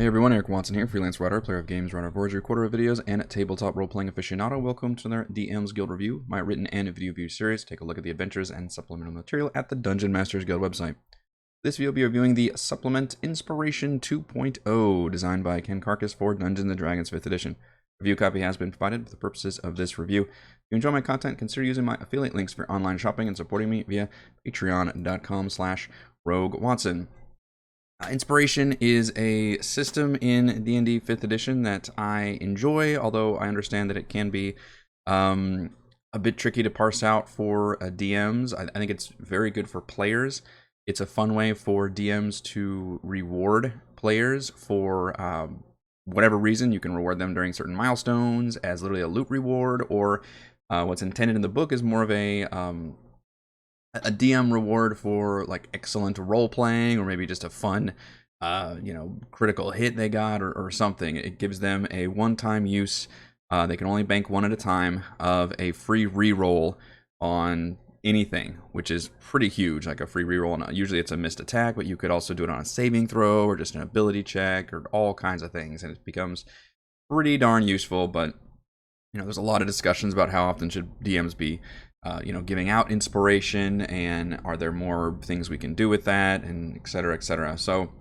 Hey everyone, Eric Watson here, freelance writer, player of games, runner of boards, recorder of videos, and tabletop role-playing aficionado. Welcome to another DM's Guild review, my written and video review series. Take a look at the adventures and supplemental material at the Dungeon Masters Guild website. This video will be reviewing the Supplement Inspiration 2.0, designed by Ken Carcas for Dungeons & Dragons 5th edition. Review copy has been provided for the purposes of this review. If you enjoy my content, consider using my affiliate links for online shopping and supporting me via patreon.com/roguewatson. Inspiration is a system in D&D 5th edition that I enjoy, although I understand that it can be a bit tricky to parse out for DMs. I think it's very good for players. It's a fun way for DMs to reward players for whatever reason. You can reward them during certain milestones as literally a loot reward, or what's intended in the book is more of a DM reward for like excellent role playing, or maybe just a fun critical hit they got, or something. It gives them a one-time use. They can only bank one at a time of a free reroll on anything, which is pretty huge. Like a free reroll, and usually it's a missed attack, but you could also do it on a saving throw or just an ability check or all kinds of things, and it becomes pretty darn useful. But there's a lot of discussions about how often should DMs be giving out inspiration, and are there more things we can do with that, and et cetera, et cetera. So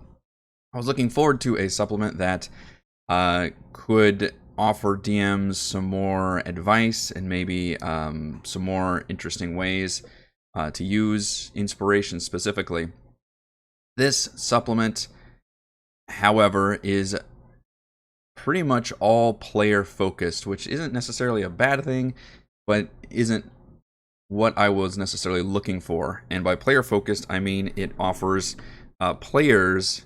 I was looking forward to a supplement that could offer DMs some more advice and maybe some more interesting ways to use inspiration specifically. This supplement, however, is pretty much all player focused, which isn't necessarily a bad thing, but isn't what I was necessarily looking for. And by player focused, I mean it offers players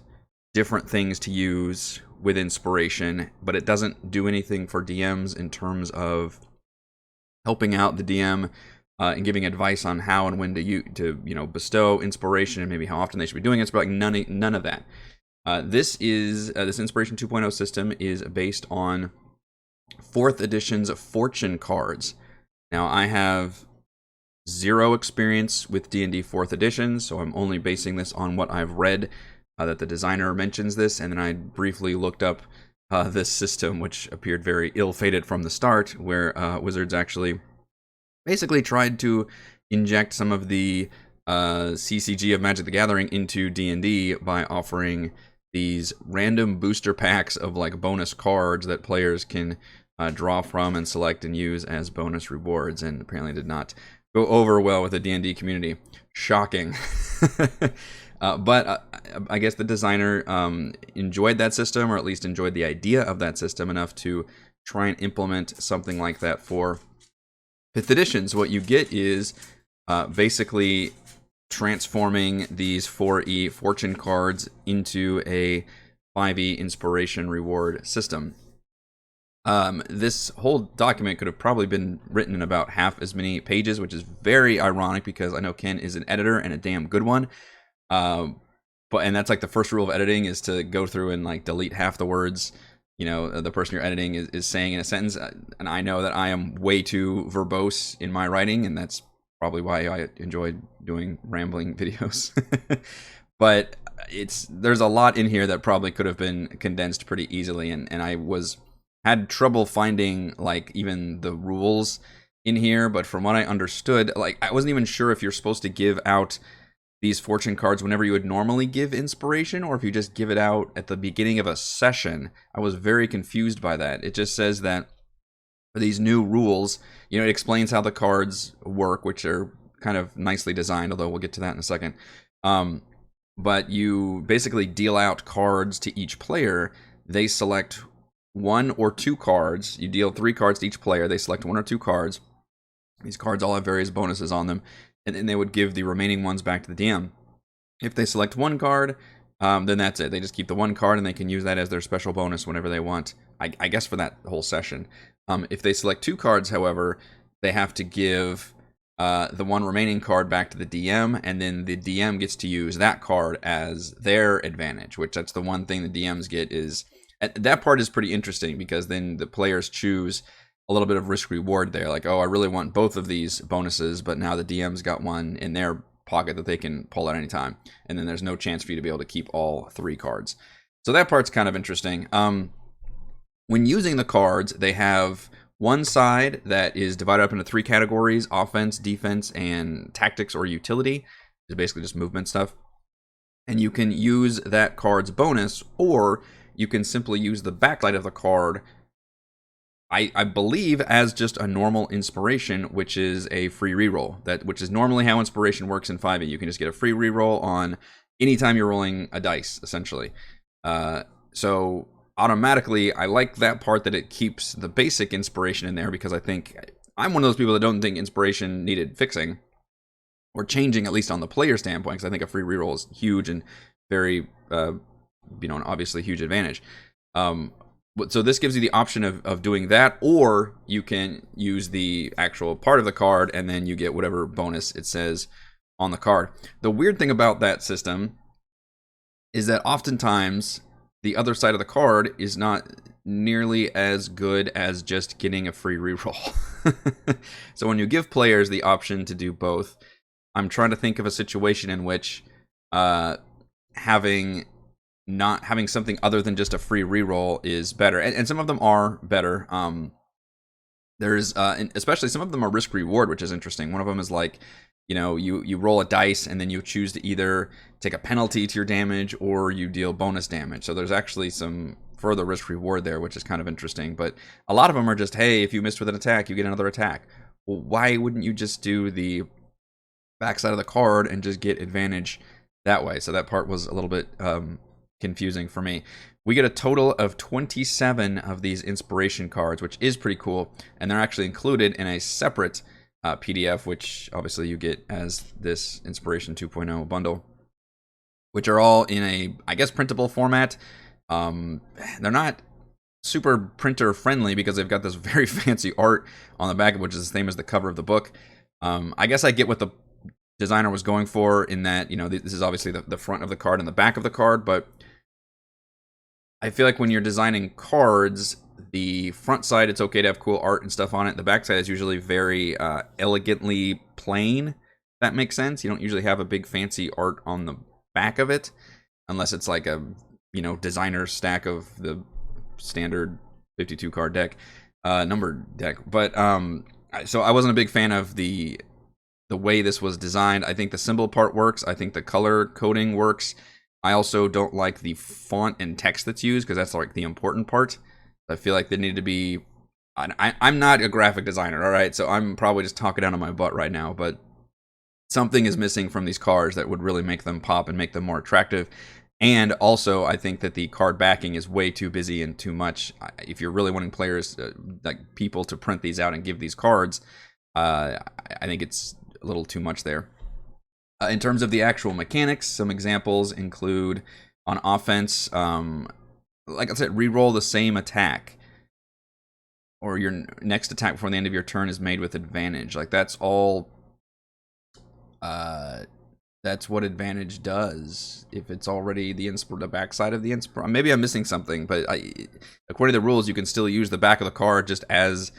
different things to use with inspiration, but it doesn't do anything for DMs in terms of helping out the DM and giving advice on how and when to bestow inspiration, and maybe how often they should be doing it. But like none of that. This Inspiration 2.0 system is based on 4th edition's fortune cards. Now, I have zero experience with D&D 4th edition, so I'm only basing this on what I've read, that the designer mentions this, and then I briefly looked up this system, which appeared very ill-fated from the start, where Wizards actually basically tried to inject some of the CCG of Magic the Gathering into D&D by offering these random booster packs of like bonus cards that players can draw from and select and use as bonus rewards, and apparently did not go over well with the D&D community. Shocking. But I guess the designer enjoyed that system, or at least enjoyed the idea of that system enough to try and implement something like that for 5th edition. So what you get is basically transforming these 4E fortune cards into a 5E inspiration reward system. This whole document could have probably been written in about half as many pages, which is very ironic because I know Ken is an editor, and a damn good one. And that's like the first rule of editing, is to go through and like delete half the words the person you're editing is saying in a sentence. And I know that I am way too verbose in my writing, and that's probably why I enjoy doing rambling videos. But there's a lot in here that probably could have been condensed pretty easily, and I had trouble finding like even the rules in here. But from what I understood, like I wasn't even sure if you're supposed to give out these fortune cards whenever you would normally give inspiration, or if you just give it out at the beginning of a session. I was very confused by that. It just says that for these new rules, it explains how the cards work, which are kind of nicely designed, although we'll get to that in a second. But you basically deal out cards to each player. They select 1 or 2 cards. You deal 3 cards to each player. They select 1 or 2 cards. These cards all have various bonuses on them, and then they would give the remaining ones back to the DM. If they select 1 card, then that's it. They just keep the 1 card, and they can use that as their special bonus whenever they want, I guess for that whole session. If they select 2 cards, however, they have to give the 1 remaining card back to the DM, and then the DM gets to use that card as their advantage, which that's the one thing the DMs get. That part is pretty interesting, because then the players choose a little bit of risk reward there. Like, oh, I really want both of these bonuses, but now the DM's got one in their pocket that they can pull at any time, and then there's no chance for you to be able to keep all 3 cards. So that part's kind of interesting. When using the cards, they have one side that is divided up into three categories: offense, defense, and tactics or utility. It's basically just movement stuff. And you can use that card's bonus, or you can simply use the backside of the card, I believe, as just a normal inspiration, which is a free reroll. Which is normally how inspiration works in 5e. You can just get a free reroll on anytime you're rolling a dice, essentially. So automatically, I like that part, that it keeps the basic inspiration in there, because I think I'm one of those people that don't think inspiration needed fixing or changing, at least on the player standpoint, because I think a free reroll is huge and very, an obviously huge advantage. So this gives you the option of doing that, or you can use the actual part of the card and then you get whatever bonus it says on the card. The weird thing about that system is that oftentimes the other side of the card is not nearly as good as just getting a free reroll. So when you give players the option to do both, I'm trying to think of a situation in which having something other than just a free reroll is better, and some of them are better. There's especially some of them are risk reward, which is interesting. One of them is like, you roll a dice and then you choose to either take a penalty to your damage or you deal bonus damage. So there's actually some further risk reward there, which is kind of interesting. But a lot of them are just, hey, if you missed with an attack, you get another attack. Well, why wouldn't you just do the backside of the card and just get advantage that way? So that part was a little bit confusing for me. We get a total of 27 of these inspiration cards, which is pretty cool, and they're actually included in a separate PDF, which obviously you get as this Inspiration 2.0 bundle, which are all in a, I guess, printable format. They're not super printer friendly because they've got this very fancy art on the back, which is the same as the cover of the book. I guess I get what the designer was going for in that, this is obviously the front of the card and the back of the card, but I feel like when you're designing cards, the front side, it's okay to have cool art and stuff on it. The back side is usually very elegantly plain. If that makes sense. You don't usually have a big fancy art on the back of it, unless it's like a designer stack of the standard 52 card deck, numbered deck. But so I wasn't a big fan of the way this was designed. I think the symbol part works. I think the color coding works. I also don't like the font and text that's used, because that's like the important part. I feel like they need to be... I'm not a graphic designer, all right? So I'm probably just talking down on my butt right now, but something is missing from these cards that would really make them pop and make them more attractive. And also, I think that the card backing is way too busy and too much. If you're really wanting players, like people, to print these out and give these cards, I think it's a little too much there. In terms of the actual mechanics, some examples include on offense, like I said, reroll the same attack, or your next attack before the end of your turn is made with advantage. Like that's all. That's what advantage does. If it's already the backside of the inspire. Maybe I'm missing something, but according to the rules, you can still use the back of the card just as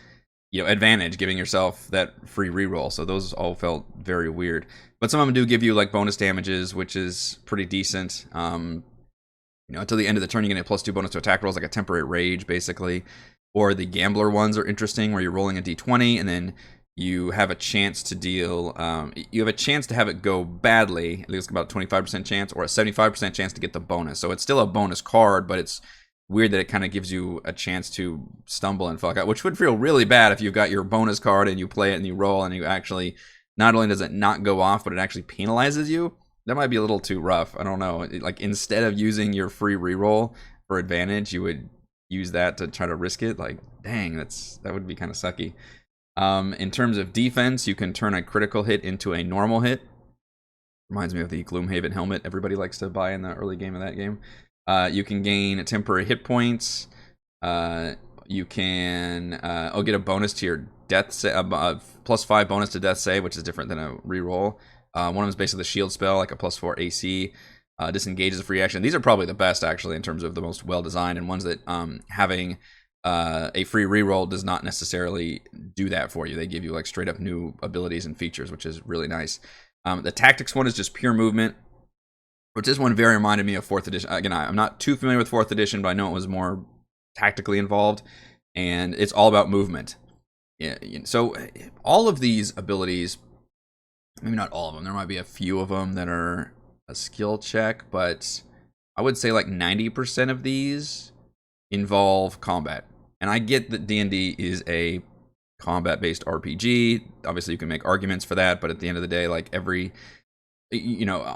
advantage, giving yourself that free reroll. So those all felt very weird. But some of them do give you like bonus damages, which is pretty decent. Until the end of the turn, you get a +2 bonus to attack rolls, like a temporary rage, basically. Or the gambler ones are interesting, where you're rolling a d20 and then you have a chance to deal. You have a chance to have it go badly. At least about a 25% chance, or a 75% chance to get the bonus. So it's still a bonus card, but it's weird that it kind of gives you a chance to stumble and fuck out, which would feel really bad if you've got your bonus card and you play it and you roll and you actually, not only does it not go off, but it actually penalizes you. That might be a little too rough. I don't know. Like, instead of using your free reroll for advantage, you would use that to try to risk it. Like, dang, that would be kind of sucky. In terms of defense, you can turn a critical hit into a normal hit. Reminds me of the Gloomhaven helmet everybody likes to buy in the early game of that game. You can gain temporary hit points. You can get a bonus to your death +5 bonus to death save, which is different than a reroll. One of them is basically the shield spell, like a +4 AC. Disengages a free action. These are probably the best, actually, in terms of the most well designed, and ones that having a free reroll does not necessarily do that for you. They give you like straight up new abilities and features, which is really nice. The tactics one is just pure movement. Which this one very reminded me of 4th edition. Again, I'm not too familiar with 4th edition, but I know it was more tactically involved, and it's all about movement. Yeah, so all of these abilities, maybe not all of them, there might be a few of them that are a skill check, but I would say like 90% of these involve combat. And I get that D&D is a combat-based RPG. Obviously, you can make arguments for that, but at the end of the day, like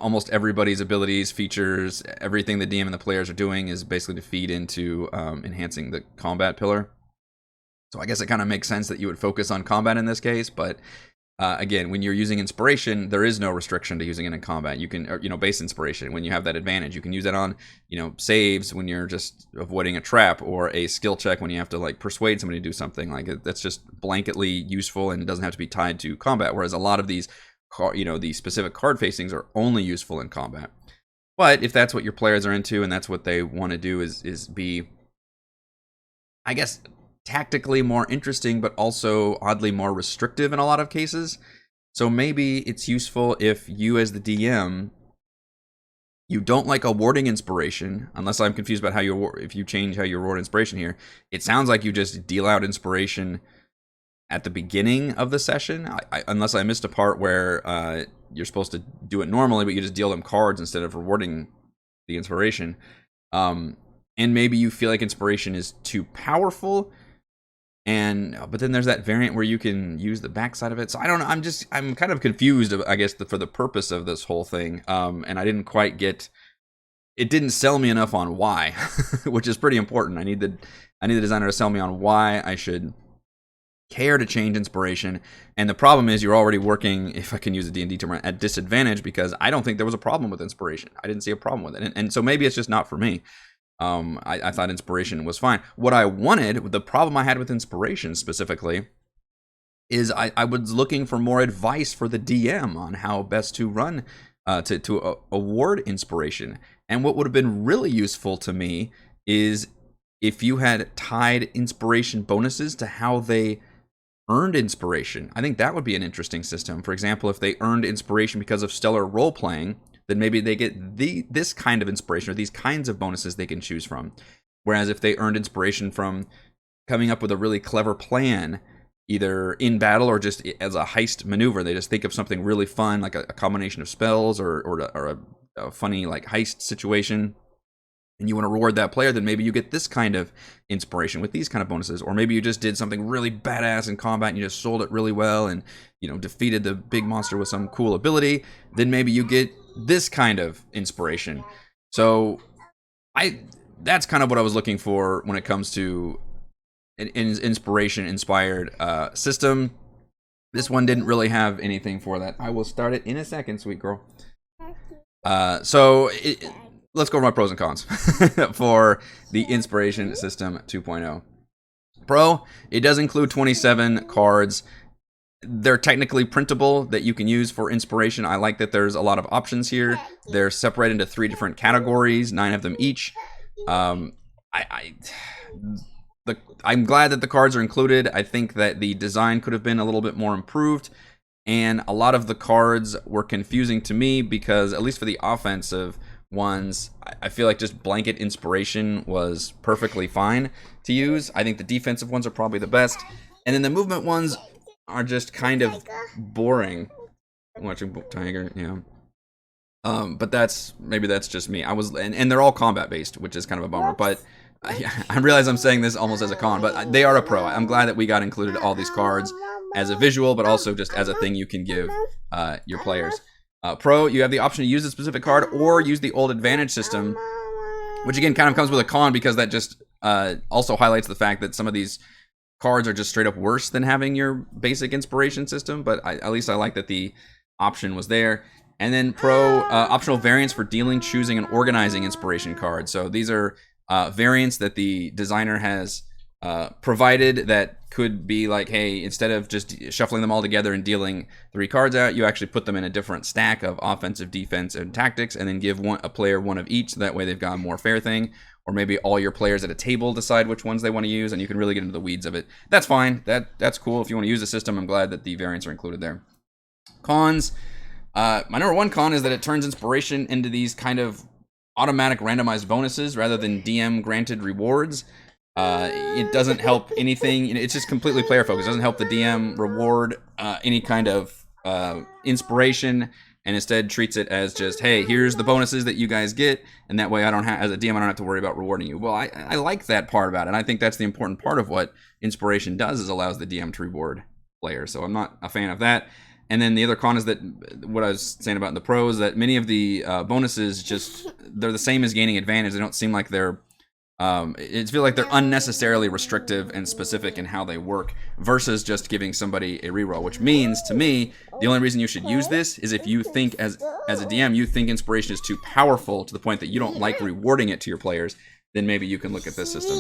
almost everybody's abilities, features, everything the DM and the players are doing is basically to feed into enhancing the combat pillar. So I guess it kind of makes sense that you would focus on combat in this case, but again, when you're using inspiration, there is no restriction to using it in combat. You can, base inspiration, when you have that advantage, you can use that on, saves when you're just avoiding a trap, or a skill check when you have to like persuade somebody to do something. Like that's just blanketly useful, and it doesn't have to be tied to combat. Whereas a lot of these the specific card facings are only useful in combat. But if that's what your players are into and that's what they want to do is be, I guess, tactically more interesting, but also oddly more restrictive in a lot of cases. So maybe it's useful if you as the DM, you don't like awarding inspiration, unless I'm confused about if you change how you award inspiration here. It sounds like you just deal out inspiration at the beginning of the session, unless I missed a part where you're supposed to do it normally, but you just deal them cards instead of rewarding the inspiration. And maybe you feel like inspiration is too powerful, but then there's that variant where you can use the backside of it. So I don't know. I'm kind of confused, I guess, for the purpose of this whole thing. And I didn't quite get. It didn't sell me enough on why, which is pretty important. I need the designer to sell me on why I should care to change inspiration. And the problem is you're already working, if I can use a D&D term, at disadvantage, because I don't think there was a problem with inspiration. I didn't see a problem with it. And so maybe it's just not for me. I thought inspiration was fine. What I wanted, the problem I had with inspiration specifically, is I was looking for more advice for the DM on how best to run, to award inspiration. And what would have been really useful to me is if you had tied inspiration bonuses to how they earned inspiration. I think that would be an interesting system. For example, if they earned inspiration because of stellar role playing, then maybe they get this kind of inspiration, or these kinds of bonuses they can choose from. Whereas if they earned inspiration from coming up with a really clever plan, either in battle or just as a heist maneuver, they just think of something really fun, like a combination of spells or a funny like heist situation, and you want to reward that player, then maybe you get this kind of inspiration with these kind of bonuses. Or maybe you just did something really badass in combat and you just sold it really well and, defeated the big monster with some cool ability. Then maybe you get this kind of inspiration. So that's kind of what I was looking for when it comes to an inspiration-inspired system. This one didn't really have anything for that. I will start it in a second, sweet girl. Let's go over my pros and cons for the Inspiration System 2.0. Pro, it does include 27 cards. They're technically printable that you can use for inspiration. I like that there's a lot of options here. They're separated into 3 different categories, 9 of them each. I'm glad that the cards are included. I think that the design could have been a little bit more improved. And a lot of the cards were confusing to me because, at least for the offensive ones, I feel like just blanket inspiration was perfectly fine to use. I think the defensive ones are probably the best. And then the movement ones are just kind of boring. I'm watching Tiger, yeah. But that's just me. And they're all combat based, which is kind of a bummer. But I realize I'm saying this almost as a con, but they are a pro. I'm glad that we got included all these cards as a visual, but also just as a thing you can give your players. Pro, you have the option to use a specific card or use the old advantage system, which again kind of comes with a con because that just also highlights the fact that some of these cards are just straight up worse than having your basic inspiration system. But at least I like that the option was there. And then pro, optional variants for dealing, choosing, and organizing inspiration cards. So these are variants that the designer has provided that could be like, hey, instead of just shuffling them all together and dealing 3 cards out, you actually put them in a different stack of offensive, defense, and tactics, and then give a player one of each. So that way they've got a more fair thing. Or maybe all your players at a table decide which ones they want to use, and you can really get into the weeds of it. That's fine. That's cool. If you want to use the system, I'm glad that the variants are included there. Cons. My number one con is that it turns inspiration into these kind of automatic randomized bonuses rather than DM granted rewards. It doesn't help anything. It's just completely player focused. It doesn't help the DM reward any kind of inspiration, and instead treats it as just, hey, here's the bonuses that you guys get, and that way I don't have, as a DM, I don't have to worry about rewarding you. Well, I like that part about it. I think that's the important part of what inspiration does, is allows the DM to reward players. So I'm not a fan of that. And then the other con is that what I was saying about in the pros, that many of the bonuses they're the same as gaining advantage. They don't seem like they're it feels like they're unnecessarily restrictive and specific in how they work versus just giving somebody a reroll, which means to me the only reason you should use this is if you think as a DM you think inspiration is too powerful to the point that you don't like rewarding it to your players, then maybe you can look at this system.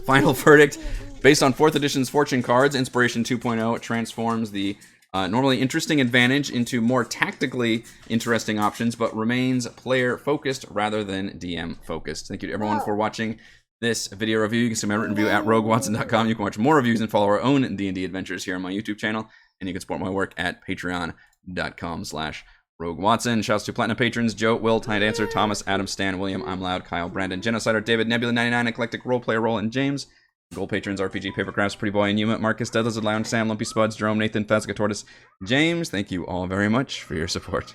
Final verdict: based on 4th edition's fortune cards, Inspiration 2.0 transforms the normally interesting advantage into more tactically interesting options, but remains player focused rather than DM focused. Thank you to everyone for watching this video review. You can submit a written review at roguewatson.com. You can watch more reviews and follow our own D&D adventures here on my YouTube channel, and you can support my work at patreon.com/roguewatson. Shouts to platinum patrons: Joe, Will, Tiny Dancer, Thomas, Adam, Stan, William, I'm Loud, Kyle, Brandon, Genocider, David, Nebula99, Eclectic Roleplayer Roll, and James. Gold patrons: RPG, Papercrafts, Pretty Boy, and Yuma, Marcus, Deadless, Lounge, Sam, Lumpy Spuds, Jerome, Nathan, Fazca, Tortoise, James. Thank you all very much for your support.